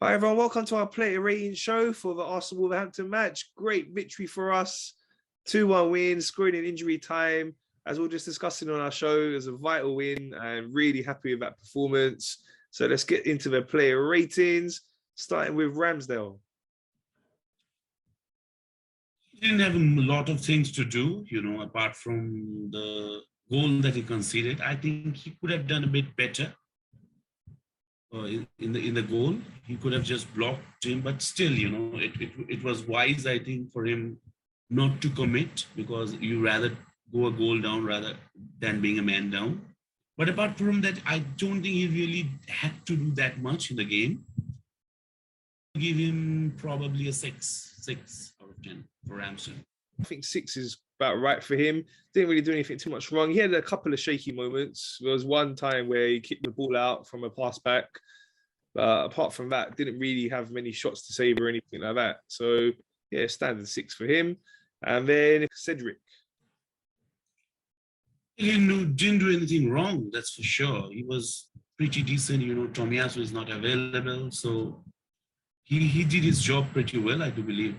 Hi everyone, welcome to our player rating show for the Arsenal Wolverhampton match. Great victory for us, 2-1 win, scoring in injury time. As we we're just discussing on our show, it was a vital win and really happy with that performance. So let's get into the player ratings, starting with Ramsdale. He didn't have a lot of things to do, apart from the goal that he conceded. I think he could have done a bit better in the goal. He could have just blocked him, but still, it was wise, I think, for him not to commit, because you rather go a goal down rather than being a man down. But apart from that, I don't think he really had to do that much in the game. I'll give him probably a 6 out of 10 for Ramsdale. I think 6 is about right for him. Didn't really do anything too much wrong. He had a couple of shaky moments. There was one time where he kicked the ball out from a pass back. But apart from that, didn't really have many shots to save or anything like that. So, yeah, standard 6 for him. And then Cedric. He didn't do anything wrong, that's for sure. He was pretty decent. Tomiyasu is not available. So he did his job pretty well, I do believe.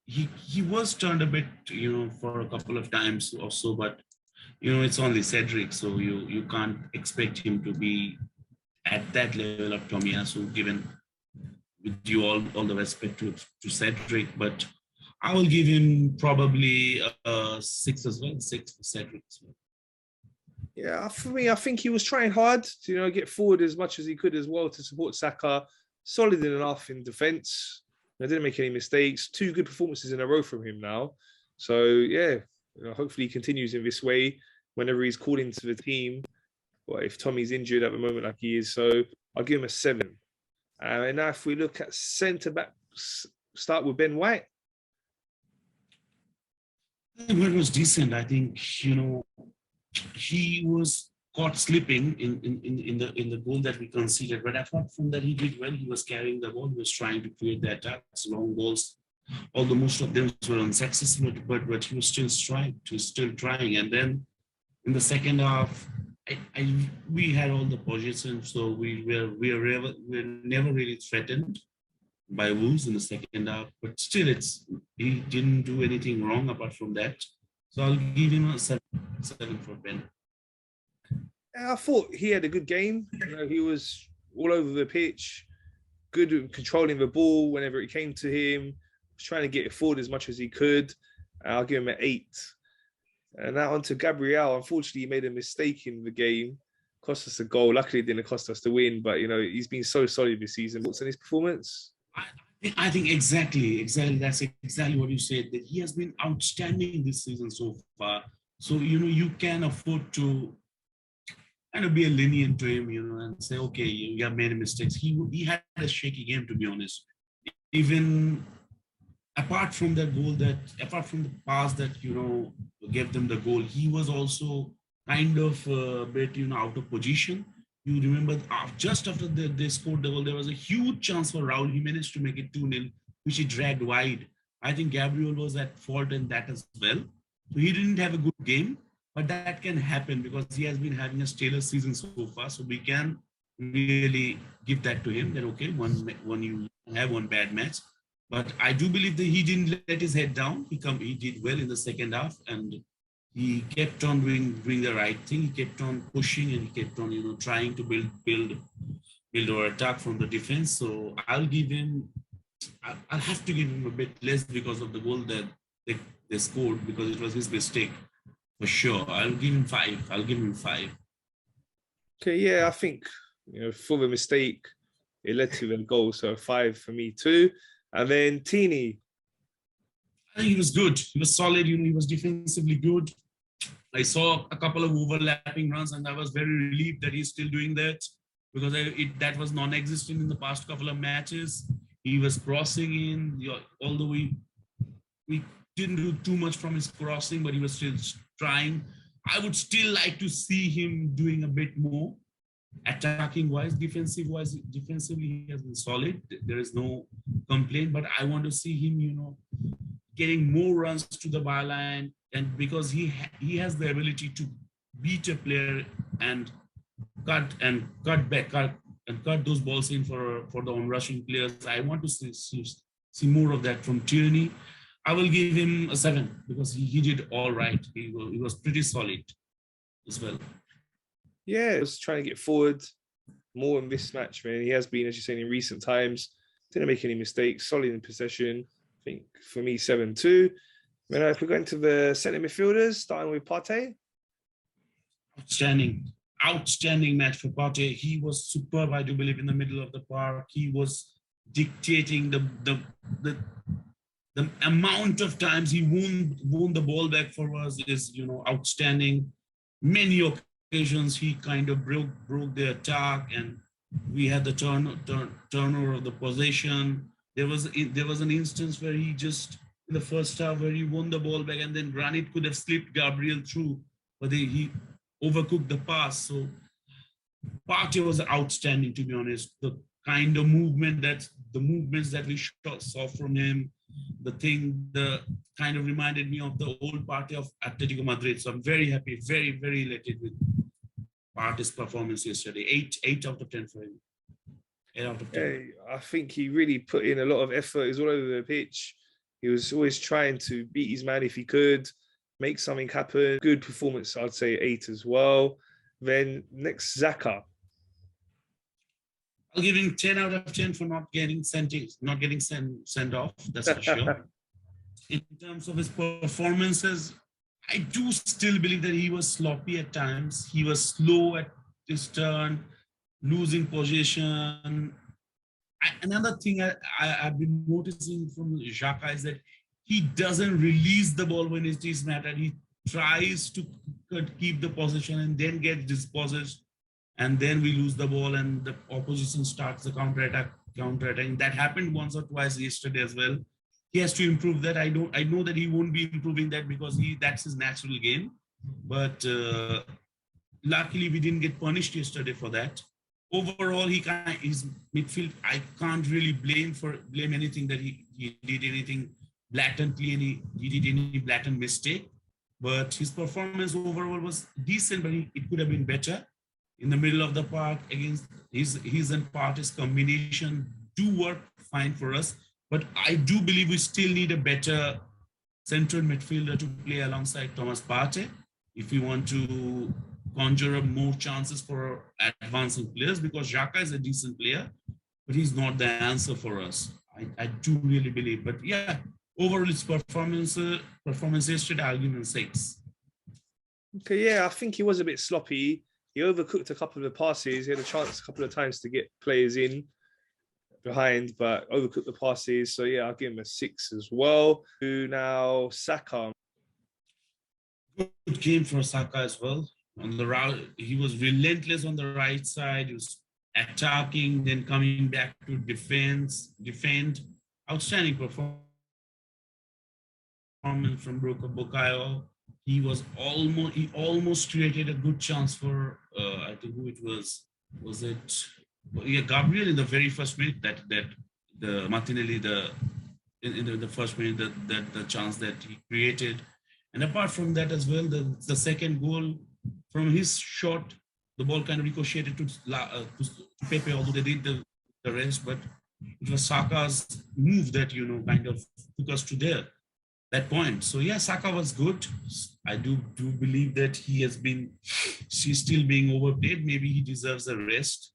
He was turned a bit, for a couple of times or so, but, it's only Cedric. So you can't expect him to be at that level of Tomiyasu, given with you all the respect to Cedric. But I will give him probably a 6 as well, 6 for Cedric as well. Yeah, for me, I think he was trying hard to get forward as much as he could as well to support Saka. Solid enough in defence. I didn't make any mistakes. 2 good performances in a row from him now. So yeah, hopefully he continues in this way whenever he's called into the team. Well, if Tommy's injured at the moment like he is, so I'll give him a 7. And now if we look at centre backs, start with Ben White. It was decent. I think he was caught slipping in the goal that we conceded. But apart from that, he did well. He was carrying the ball. He was trying to create the attacks, long balls. Although most of them were unsuccessful, but he was still trying. And then in the second half, we had all the possession, so we were never really threatened by Wolves in the second half. But still, he didn't do anything wrong apart from that. So I'll give him a 7 for Ben. I thought he had a good game. He was all over the pitch, good at controlling the ball whenever it came to him. Was trying to get it forward as much as he could. I'll give him an 8. And now on to Gabriel. Unfortunately, he made a mistake in the game. Cost us a goal. Luckily, it didn't cost us the win. But, he's been so solid this season. What's in his performance? I think exactly. That's exactly what you said. That he has been outstanding this season so far. So, you can afford to kind of be lenient to him, and say, okay, you have made mistakes. He had a shaky game, to be honest. Even apart from the pass that, gave them the goal, he was also kind of a bit, out of position. You remember just after they scored the goal, there was a huge chance for Raul. He managed to make it 2-0, which he dragged wide. I think Gabriel was at fault in that as well. So he didn't have a good game, but that can happen because he has been having a stellar season so far. So we can really give that to him. That okay, when you have one bad match. But I do believe that he didn't let his head down. He did well in the second half, and he kept on doing the right thing. He kept on pushing, and he kept on, trying to build our attack from the defense. So I'll have to give him a bit less because of the goal that they scored, because it was his mistake for sure. I'll give him 5. Okay, yeah, I think for the mistake, it led to the goal. So 5 for me too. And then Tini. I think he was good. He was solid. He was defensively good. I saw a couple of overlapping runs, and I was very relieved that he's still doing that, because that was non-existent in the past couple of matches. He was crossing in, although we didn't do too much from his crossing, but he was still trying. I would still like to see him doing a bit more. Attacking wise, defensively he has been solid. There is no complaint, but I want to see him, getting more runs to the byline, and because he has the ability to beat a player and cut and cut those balls in for the on-rushing players. I want to see more of that from Tierney. I will give him a 7 because he did all right. He was pretty solid as well. Yeah, he was trying to get forward more in this match, man. He has been, as you're saying, in recent times. Didn't make any mistakes, solid in possession. I think for me, 7-2. If we go into the centre midfielders, starting with Partey. Outstanding match for Pepe. He was superb, I do believe, in the middle of the park. He was dictating the amount of times he won the ball back for us is, outstanding. Many occasions he kind of broke the attack, and we had the turnover of the possession. There was an instance where he just in the first half where he won the ball back, and then Granit could have slipped Gabriel through, but he overcooked the pass. So Partey was outstanding, to be honest. The kind of movements that we saw from him, the kind of reminded me of the old Partey of Atletico Madrid. So I'm very happy, very, very elated with Partey's performance yesterday. 8 out of 10 for him. 8 out of 10. Yeah, I think he really put in a lot of effort. He was all over the pitch. He was always trying to beat his man if he could, make something happen. Good performance, I'd say 8 as well. Then next, Xhaka. I'll give him 10 out of 10 for not getting sent off, that's for sure. In terms of his performances, I do still believe that he was sloppy at times. He was slow at his turn, losing possession. Another thing I've been noticing from Xhaka is that he doesn't release the ball when it is mattered. He tries to keep the possession and then gets dispossessed, and then we lose the ball and the opposition starts the counter-attack. That happened once or twice yesterday as well. He has to improve that. I know that he won't be improving that because that's his natural game. But luckily we didn't get punished yesterday for that. Overall, his midfield, I can't really blame anything that he did anything blatantly, and he did any blatant mistake. But his performance overall was decent, but it could have been better. In the middle of the park against his and Partey's combination do work fine for us. But I do believe we still need a better central midfielder to play alongside Thomas Partey if we want to conjure up more chances for advancing players, because Xhaka is a decent player, but he's not the answer for us. I do really believe. But yeah, overall his performance yesterday, I'll give him 6. Okay, yeah, I think he was a bit sloppy. He overcooked a couple of the passes. He had a chance a couple of times to get players in behind, but overcooked the passes. So yeah, I'll give him a 6 as well. Now, Saka. Good game for Saka as well. On the route, he was relentless on the right side. He was attacking, then coming back to defend. Outstanding performance from Bukayo. He almost created a good chance for I think who it was. Was it? Yeah, Gabriel in the very first minute that the Martinelli in the first minute that the chance that he created. And apart from that as well, the second goal from his shot, the ball kind of ricocheted to Pepe, although they did the rest, but it was Saka's move that, kind of took us to that point. So yeah, Saka was good. I do believe that she's still being overplayed. Maybe he deserves a rest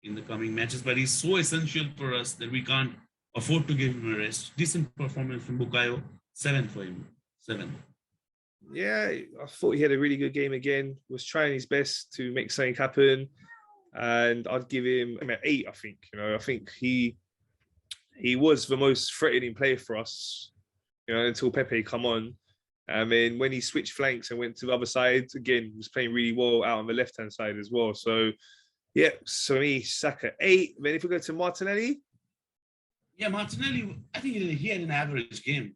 in the coming matches, but he's so essential for us that we can't afford to give him a rest. Decent performance from Bukayo, 7 for him. 7. Yeah, I thought he had a really good game again. Was trying his best to make something happen, and I'd give him an 8. I think I think he was the most threatening player for us, until Pepe come on. And then when he switched flanks and went to the other side again, he was playing really well out on the left hand side as well. So yeah, so me, Saka 8. Then if we go to Martinelli. Yeah, Martinelli, I think he had an average game.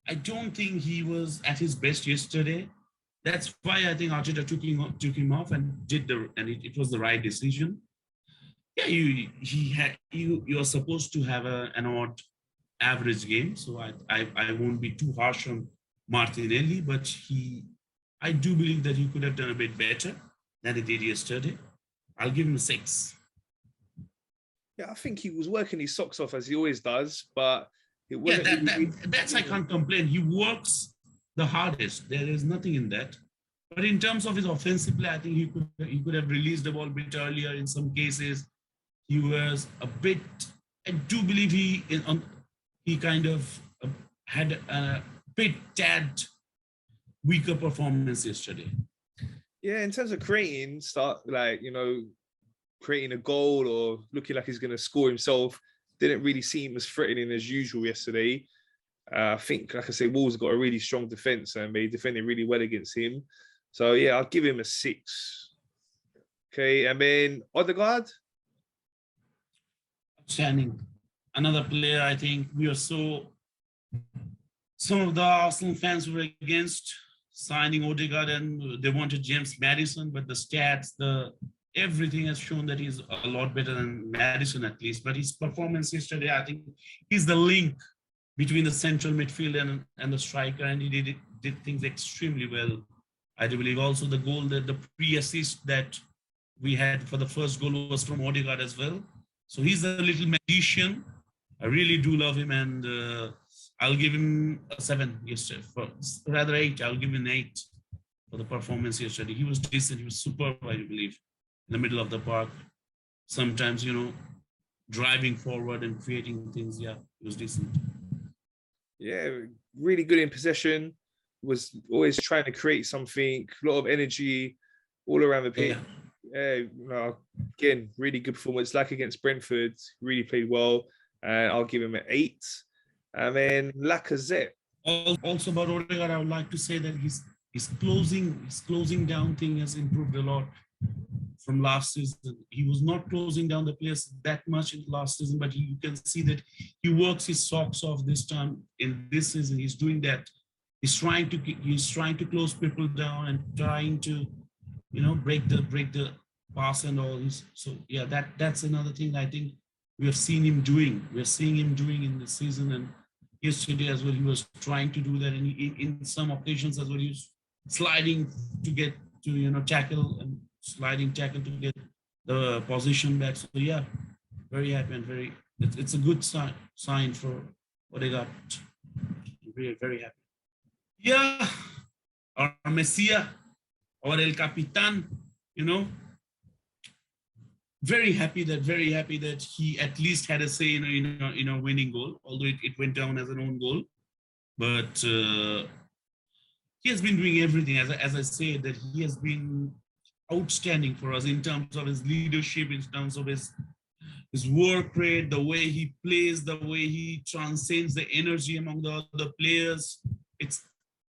I don't think he was at his best yesterday. That's why I think Arteta took him off and it was the right decision. Yeah, you are supposed to have an odd average game, so I won't be too harsh on Martinelli, but I do believe that he could have done a bit better than he did yesterday. I'll give him a 6. Yeah, I think he was working his socks off as he always does, but it Yeah, wasn't really. that's I can't complain. He works the hardest. There is nothing in that. But in terms of his offensive play, I think he could have released the ball a bit earlier. In some cases, he was a bit. I do believe he kind of had a bit tad weaker performance yesterday. Yeah, in terms of creating, creating a goal or looking like he's going to score himself, didn't really seem as threatening as usual yesterday. I think, like I say, Wolves got a really strong defense and they defended really well against him. So yeah, I'll give him a 6. Okay, and then Odegaard. Outstanding. Another player, I think we are some of the Arsenal fans were against signing Odegaard and they wanted James Maddison, but the stats, everything has shown that he's a lot better than Maddison at least. But his performance yesterday, I think he's the link between the central midfield and the striker, and he did things extremely well. I do believe also the goal, that the pre-assist that we had for the first goal was from Odegaard as well. So he's a little magician. I really do love him, and I'll give him a 7 yesterday. Rather 8. I'll give him an 8 for the performance yesterday. He was decent. He was superb, I believe, in the middle of the park. Sometimes, driving forward and creating things. Yeah, it was decent. Yeah, really good in possession. Was always trying to create something. A lot of energy all around the pitch. Again, really good performance. Like against Brentford, really played well. And I'll give him an 8. And then Lacazette. Also about Odegaard, I would like to say that his closing down thing has improved a lot from last season. He was not closing down the players that much in last season, but you can see that he works his socks off this time in this season. He's doing that. He's trying to close people down and trying to, break the pass and all. So yeah, that's another thing I think we have seen him doing. We're seeing him doing in the season, and yesterday as well, he was trying to do that, and in some occasions as well, he was sliding to get to tackle and sliding tackle to get the position back. So yeah, very happy and it's a good sign for Odegaard. Very, very happy. Yeah, our Messia, or El Capitan, very happy that he at least had a say in a winning goal, although it went down as an own goal. But he has been doing everything, as I said, that he has been outstanding for us in terms of his leadership, in terms of his work rate, the way he plays, the way he transcends the energy among the other players.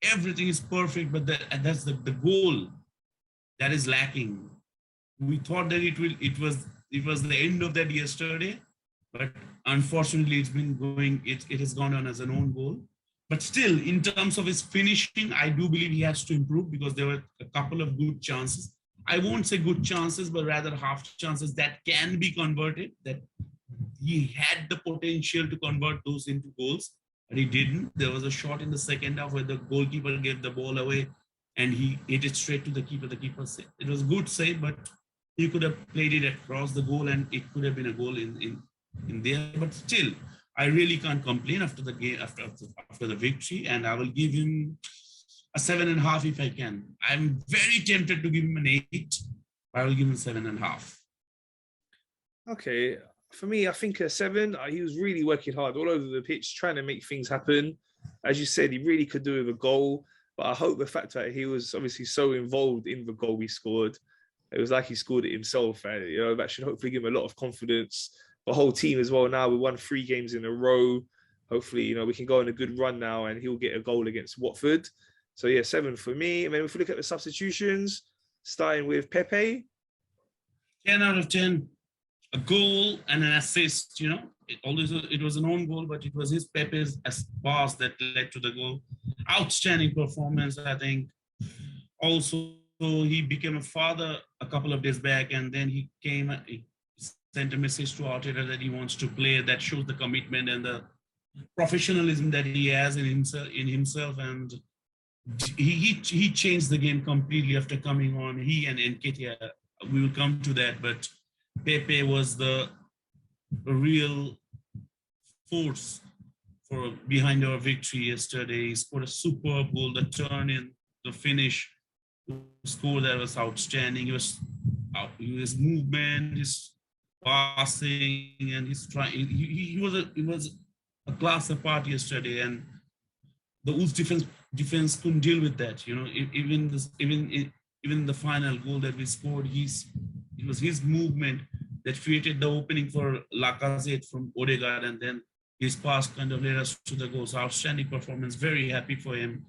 Everything is perfect, but that's the goal that is lacking. We thought that it was the end of that yesterday, but unfortunately it has gone on as an own goal. But still, in terms of his finishing, I do believe he has to improve, because there were a couple of good chances. I won't say good chances, but rather half chances that can be converted, that he had the potential to convert those into goals, but he didn't. There was a shot in the second half where the goalkeeper gave the ball away and he hit it straight to the keeper. The keeper said it was a good save, but he could have played it across the goal and it could have been a goal in there. But still, I really can't complain after the game, after the victory, and I will give him a 7.5 if I can. I'm very tempted to give him an 8, but I will give him 7.5. Okay, for me, I think a 7. He was really working hard all over the pitch, trying to make things happen. As you said, he really could do with a goal, but I hope the fact that he was obviously so involved in the goal we scored, it was like he scored it himself, and that should hopefully give him a lot of confidence. The whole team as well. Now we won 3 games in a row. Hopefully, we can go on a good run now, and he'll get a goal against Watford. So yeah, 7 for me. And then if we look at the substitutions, starting with Pepe. 10 out of 10. A goal and an assist, it was an own goal, but it was his Pepe's pass that led to the goal. Outstanding performance, I think. Also, he became a father a couple of days back, and then he sent a message to Arteta that he wants to play. That shows the commitment and the professionalism that he has in himself, and he changed the game completely after coming on. He and Nketiah, we will come to that, but Pepe was the a real force for behind our victory yesterday. He scored a superb goal, the turn in, the finish, the score that was outstanding. His movement, his passing, and his trying. He was a class apart yesterday, and the Wolves defense couldn't deal with that. You know, even the final goal that we scored, it was his movement that created the opening for Lacazette from Odegaard, and then his pass kind of led us to the goals. Outstanding performance. Very happy for him.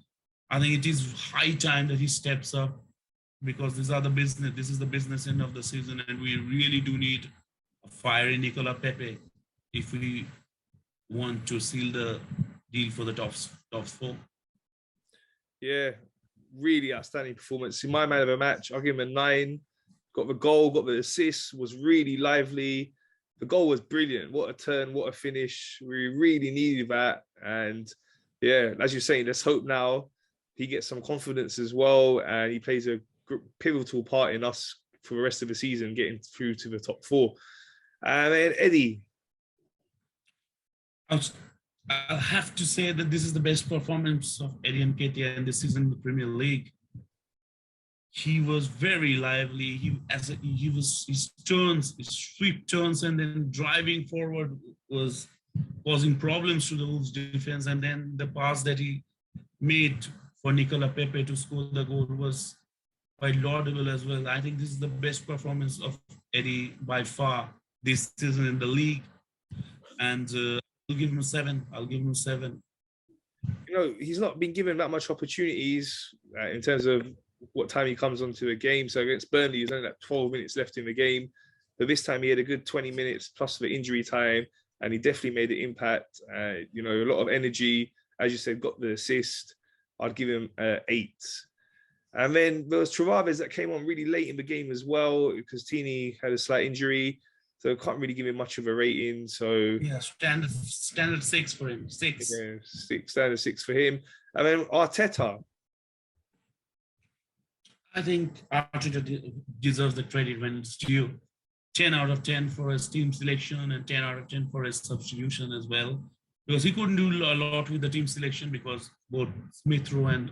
I think it is high time that he steps up because these are the business. This is the business end of the season, and we really do need a fiery Nicola Pepe if we want to seal the deal for the top four. Yeah, really outstanding performance. In my man of the match, I'll give him a 9. Got the goal, got the assist, was really lively. The goal was brilliant. What a turn, what a finish. We really needed that. And yeah, as you're saying, let's hope now he gets some confidence as well. And he plays a pivotal part in us for the rest of the season, getting through to the top 4. And then Eddie. I'll have to say that this is the best performance of Eddie Nketiah in this season in the Premier League. He was very lively. His sweep turns, and then driving forward was causing problems to the Wolves defense. And then the pass that he made for Nicola Pepe to score the goal was quite laudable as well. I think this is the best performance of Eddie by far this season in the league. And I'll give him a 7. You know, he's not been given that much opportunities in terms of what time he comes onto a game. So against Burnley, there's only like 12 minutes left in the game. But this time he had a good 20 minutes plus the injury time, and he definitely made an impact. You know, a lot of energy. As you said, got the assist. I'd give him 8. And then there was Travalles that came on really late in the game as well because Tini had a slight injury. So can't really give him much of a rating. So yeah, standard 6 for him. 6. Yeah, standard 6 for him. And then Arteta. I think Arteta deserves the credit when it's due. 10 out of 10 for his team selection and 10 out of 10 for his substitution as well. Because he couldn't do a lot with the team selection because both Smith Rowe and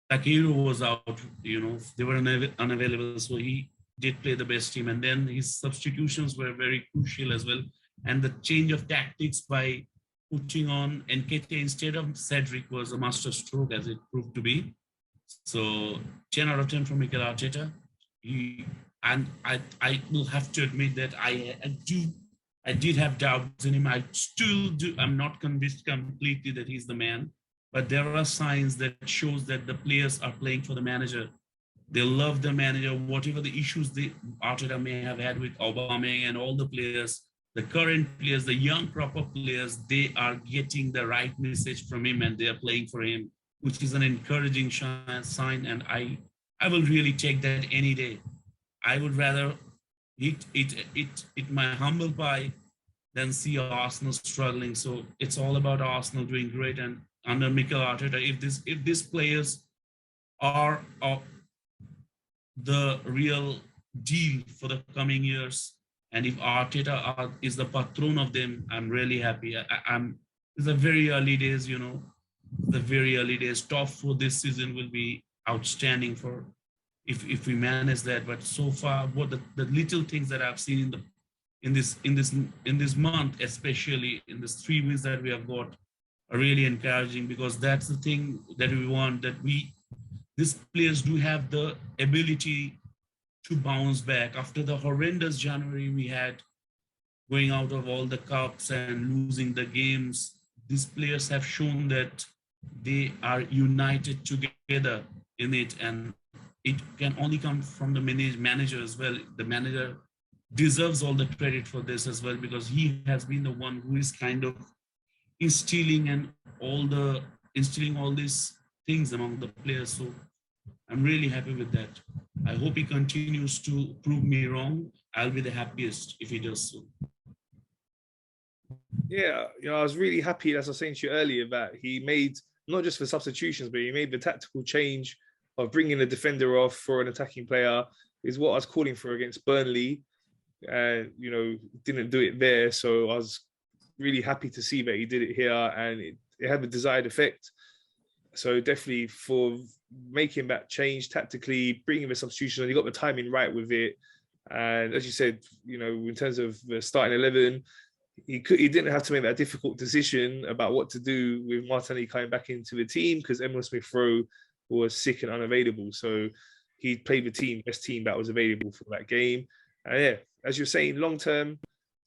Takeru was out. You know, they were unavailable. So he did play the best team, and then his substitutions were very crucial as well. And the change of tactics by putting on Nketiah instead of Cedric was a master stroke, as it proved to be. So 10 out of 10 from Mikel Arteta. And I will have to admit that I did have doubts in him. I still do. I'm not convinced completely that he's the man, but there are signs that shows that the players are playing for the manager. They love the manager, whatever the issues Arteta may have had with Aubameyang and all the players, the current players, the young proper players, they are getting the right message from him and they are playing for him, which is an encouraging sign. And I will really take that any day. I would rather eat my humble pie than see Arsenal struggling. So it's all about Arsenal doing great. And under Mikel Arteta, if these players are the real deal for the coming years, and if Arteta is the patron of them, I'm really happy. It's the very early days, you know, the very early days. Top 4 this season will be outstanding for if we manage that. But so far, what the little things that I've seen in this month, especially in these 3 wins that we have got, are really encouraging, because that's the thing that we want, that these players do have the ability to bounce back after the horrendous January we had, going out of all the cups and losing the games. These players have shown that they are united together in it, and it can only come from the manager as well. The manager deserves all the credit for this as well, because he has been the one who is kind of instilling all these things among the players. So I'm really happy with that. I hope he continues to prove me wrong. I'll be the happiest if he does so. Yeah, you know, I was really happy, as I was saying to you earlier, that he made, not just for substitutions, but he made the tactical change of bringing the defender off for an attacking player, is what I was calling for against Burnley. you know, didn't do it there. So I was really happy to see that he did it here, and it had the desired effect. So definitely for making that change tactically, bringing the substitution, and he got the timing right with it. And as you said, you know, in terms of the starting 11, he didn't have to make that difficult decision about what to do with Martinelli coming back into the team, because Emile Smith-Rowe was sick and unavailable. So he played the best team that was available for that game. And yeah, as you're saying, long term,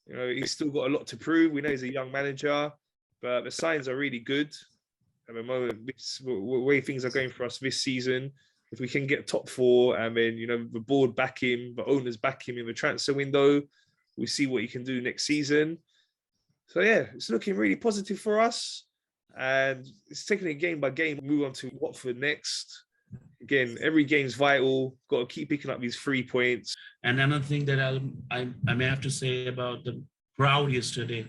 you know, he's still got a lot to prove. We know he's a young manager, but the signs are really good at the moment. The way things are going for us this season, if we can get top 4, and then, you know, the board back him, the owners back him in the transfer window, we see what he can do next season. So yeah, it's looking really positive for us, and it's taking it game by game. Move on to Watford next. Again, every game's vital. Got to keep picking up these 3 points. And another thing that I may have to say about the crowd yesterday,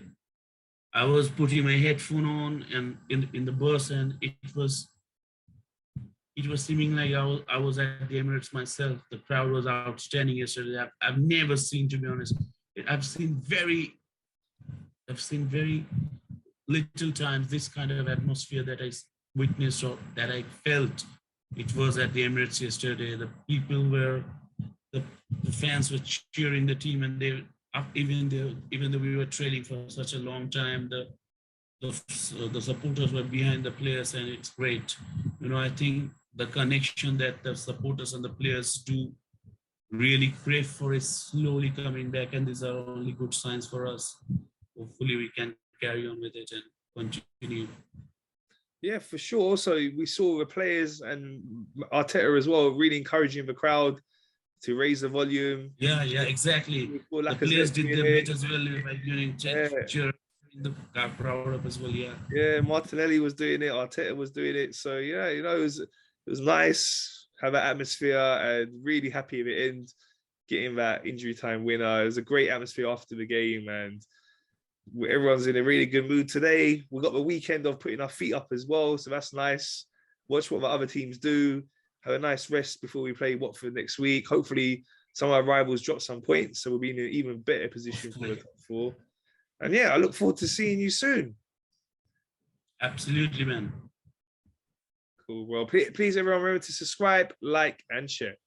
I was putting my headphone on and in the bus, and it was seeming like I was at the Emirates myself. The crowd was outstanding yesterday. I've never seen, to be honest. I've seen very little times this kind of atmosphere that I witnessed or that I felt. It was at the Emirates yesterday. The people were, the fans were cheering the team, and they, even though we were trailing for such a long time, the supporters were behind the players, and it's great. You know, I think the connection that the supporters and the players do really crave for is slowly coming back, and these are only good signs for us. Hopefully we can carry on with it and continue. Yeah, for sure. So we saw the players and Arteta as well really encouraging the crowd to raise the volume. Yeah, exactly. The players did their bit as well by cheering the crowd up as well. Yeah, Martinelli was doing it, Arteta was doing it. So yeah, you know, it was nice, have that atmosphere, and really happy at the end, getting that injury time winner. It was a great atmosphere after the game, and everyone's in a really good mood today. We've got the weekend of putting our feet up as well, so that's nice. Watch what the other teams do. Have a nice rest before we play Watford next week. Hopefully, some of our rivals drop some points, so we'll be in an even better position for the top 4. And yeah, I look forward to seeing you soon. Absolutely, man. Cool. Well, please everyone remember to subscribe, like, and share.